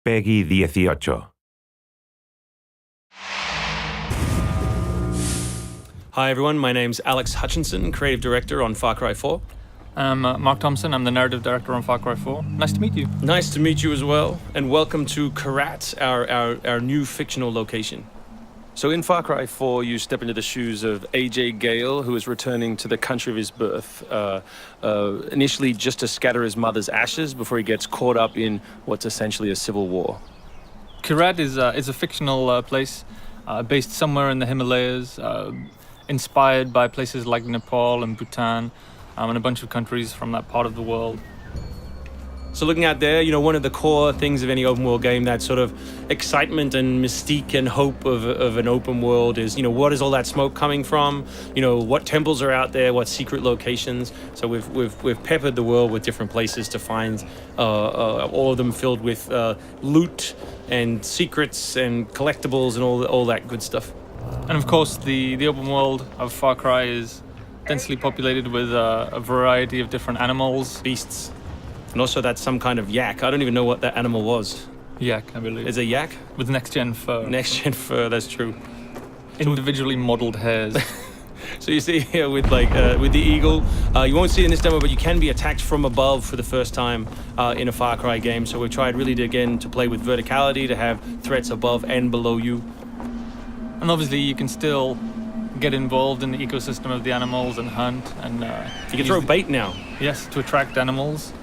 Peggy 18. Hi everyone, my name's Alex Hutchinson, Creative Director on Far Cry 4. I'm Mark Thompson, I'm the Narrative Director on Far Cry 4. Nice to meet you. Nice to meet you as well, and welcome to Kyrat, our new fictional location. So in Far Cry 4, you step into the shoes of AJ Gale, who is returning to the country of his birth, initially just to scatter his mother's ashes before he gets caught up in what's essentially a civil war. Kyrat is a fictional place based somewhere in the Himalayas, inspired by places like Nepal and Bhutan, and a bunch of countries from that part of the world. So looking out there, one of the core things of any open world game, that sort of excitement and mystique and hope of an open world is, what is all that smoke coming from? What temples are out there? What secret locations? So we've peppered the world with different places to find, all of them filled with loot and secrets and collectibles and all that good stuff. And of course, the open world of Far Cry is densely populated with a variety of different animals, beasts. And also that's some kind of yak. I don't even know what that animal was. Yak, I believe. Is it a yak? With next-gen fur. Next-gen fur, that's true. Individually modeled hairs. So you see here with the eagle, you won't see it in this demo, but you can be attacked from above for the first time in a Far Cry game. So we've tried really to play with verticality, to have threats above and below you. And obviously you can still get involved in the ecosystem of the animals and hunt. And you can throw bait now. Yes, to attract animals.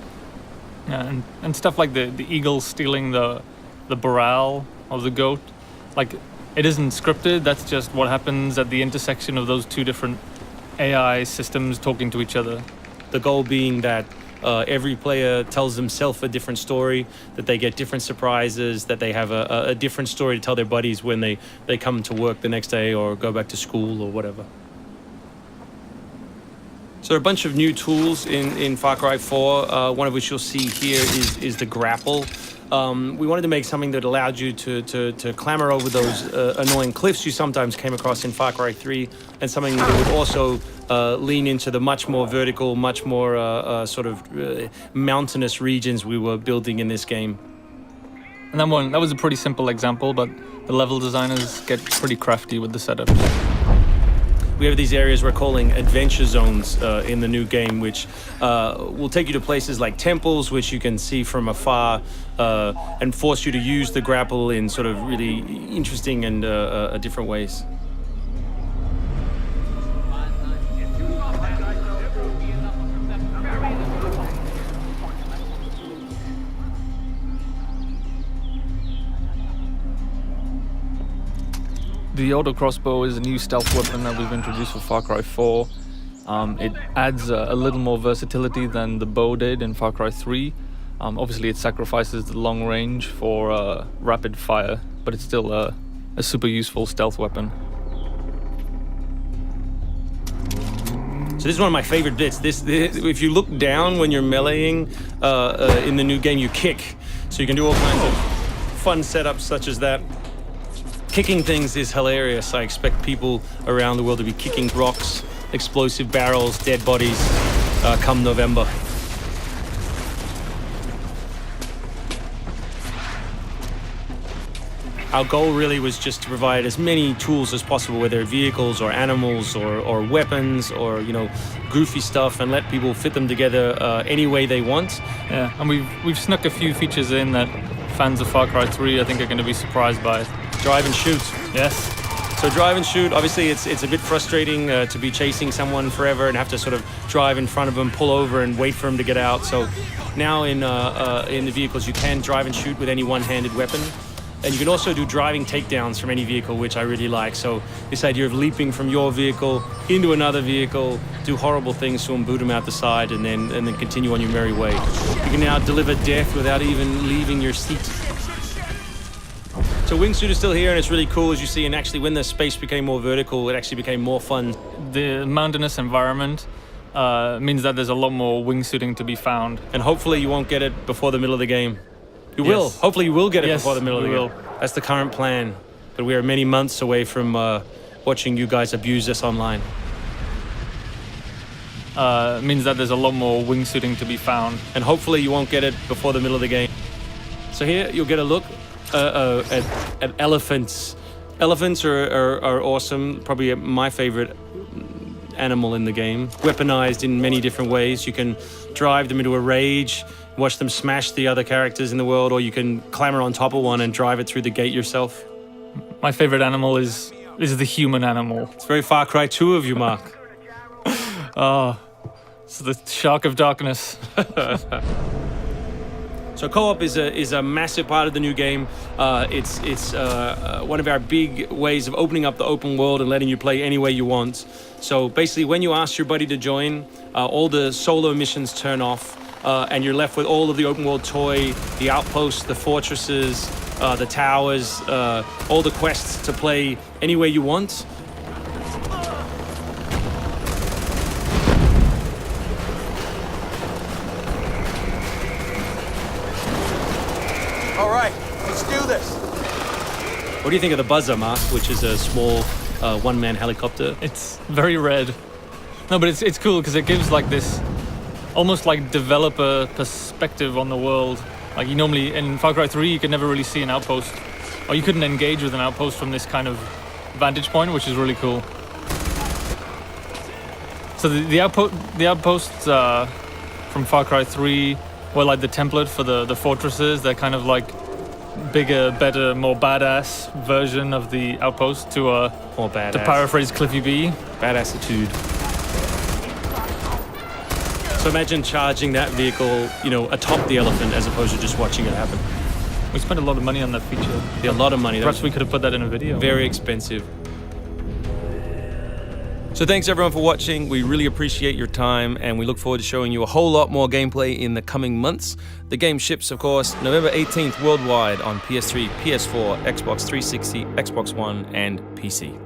Yeah, and stuff like the eagle stealing the morale of the goat. Like, it isn't scripted, that's just what happens at the intersection of those two different AI systems talking to each other. The goal being that every player tells themselves a different story, that they get different surprises, that they have a different story to tell their buddies when they come to work the next day or go back to school or whatever. So there are a bunch of new tools in Far Cry 4, one of which you'll see here is the grapple. We wanted to make something that allowed you to clamber over those annoying cliffs you sometimes came across in Far Cry 3, and something that would also lean into the much more vertical, much more mountainous regions we were building in this game. And that was a pretty simple example, but the level designers get pretty crafty with the setup. We have these areas we're calling adventure zones in the new game, which will take you to places like temples, which you can see from afar, and force you to use the grapple in sort of really interesting and different ways. The auto crossbow is a new stealth weapon that we've introduced for Far Cry 4. It adds a little more versatility than the bow did in Far Cry 3. Obviously it sacrifices the long range for rapid fire, but it's still a super useful stealth weapon. So this is one of my favorite bits. This if you look down when you're meleeing in the new game, you kick. So you can do all kinds of fun setups such as that. Kicking things is hilarious. I expect people around the world to be kicking rocks, explosive barrels, dead bodies, come November. Our goal really was just to provide as many tools as possible, whether vehicles or animals or weapons or goofy stuff, and let people fit them together any way they want. Yeah, and we've snuck a few features in that fans of Far Cry 3 I think are going to be surprised by. Drive and shoot. Yes. So drive and shoot, obviously it's a bit frustrating to be chasing someone forever and have to sort of drive in front of them, pull over and wait for them to get out. So now in the vehicles you can drive and shoot with any one-handed weapon. And you can also do driving takedowns from any vehicle, which I really like. So this idea of leaping from your vehicle into another vehicle, do horrible things to them, boot them out the side, and then continue on your merry way. You can now deliver death without even leaving your seat. So Wingsuit is still here, and it's really cool, as you see, and actually when the space became more vertical, it actually became more fun. The mountainous environment means that there's a lot more wingsuiting to be found. And hopefully you won't get it before the middle of the game. You will. Hopefully you will get it before the middle of the game. That's the current plan. But we are many months away from watching you guys abuse this online. Means that there's a lot more wingsuiting to be found. And hopefully you won't get it before the middle of the game. So here you'll get a look at elephants. Elephants are awesome. Probably my favorite animal in the game. Weaponized in many different ways. You can drive them into a rage, watch them smash the other characters in the world, or you can clamber on top of one and drive it through the gate yourself. My favorite animal is the human animal. It's very Far Cry 2 of you, Mark. It's the Shark of Darkness. So co-op is a massive part of the new game. It's one of our big ways of opening up the open world and letting you play any way you want. So basically, when you ask your buddy to join, all the solo missions turn off, and you're left with all of the open world toy, the outposts, the fortresses, the towers, all the quests to play any way you want. All right, let's do this. What do you think of the Buzzer, Mark, which is a small one-man helicopter? It's very red. No, but it's cool because it gives like this almost like developer perspective on the world. Like you normally in Far Cry 3 you could never really see an outpost, or you couldn't engage with an outpost from this kind of vantage point, which is really cool. So the outposts from Far Cry 3 were like the template for the fortresses. They're kind of like bigger, better, more badass version of the outpost to More badass. to paraphrase Cliffy B. Badassitude. So imagine charging that vehicle, atop the elephant as opposed to just watching it happen. We spent a lot of money on that feature. A lot of money. That Perhaps was we could have put that in a video. very expensive. So thanks everyone for watching. We really appreciate your time, and we look forward to showing you a whole lot more gameplay in the coming months. The game ships, of course, November 18th worldwide on PS3, PS4, Xbox 360, Xbox One, and PC.